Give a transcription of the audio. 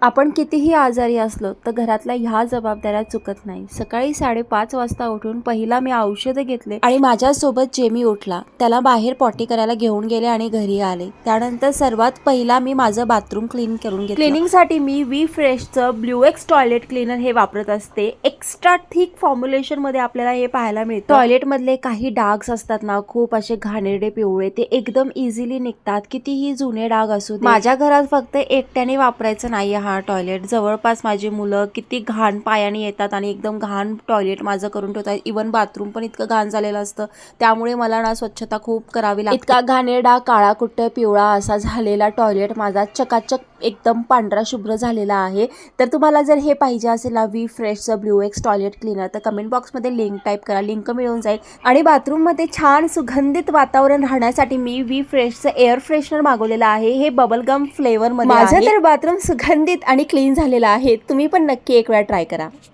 आपण कितीही आजारी असलो तर घरातल्या ह्या जबाबदाऱ्या चुकत नाही। सकाळी 5:30 वाजता उठून पहिला मी औषध घेतले आणि माझ्यासोबत जेमी उठला, त्याला बाहेर पॉटी करायला घेऊन गेले आणि घरी आले। त्यानंतर सर्वात पहिला मी माझं बाथरूम क्लीन करून घेतलं। क्लिनिंगसाठी मी वी फ्रेशचं ब्ल्यू एक्स टॉयलेट क्लीनर हे वापरत असते। एक्स्ट्रा थिक फॉर्म्युलेशन मध्ये आपल्याला हे पाहायला मिळतं। टॉयलेट मधले काही डाग्स असतात ना, खूप असे घाणेरडे पिवळे, ते एकदम इझिली निघतात, कितीही जुने डाग असू दे। माझ्या घरात फक्त एकट्याने वापरायचं नाही हा टॉयलेट। जवळपास माझी मुलं किती घाण पायाने येतात आणि एकदम घाण टॉयलेट माझं करून ठेवतात। इवन बाथरूम पण इतकं घाण झालेलं असतं, त्यामुळे मला ना स्वच्छता खूप करावी लागते। इतका घाणेरडा काळा कुट्ट पिवळा असा झालेला टॉयलेट माझा चकाचक एकदम पांढरा शुभ्र झालेला आहे। तर तुम्हाला जर हे पाहिजे असेल ना वी फ्रेशचं ब्ल्यू एक्स टॉयलेट क्लीनर, तर कमेंट बॉक्समध्ये लिंक टाईप करा, लिंक मिळून जाईल। आणि बाथरूममध्ये छान सुगंधित वातावरण राहण्यासाठी मी वी फ्रेशचं एअर फ्रेशनर मागवलेलं आहे। हे बबलगम फ्लेवर मध्ये आहे। माझं तर बाथरूम सुगंधित आणि क्लीन झालेला आहे। तुम्ही पण नक्की एक वेळा ट्राय करा।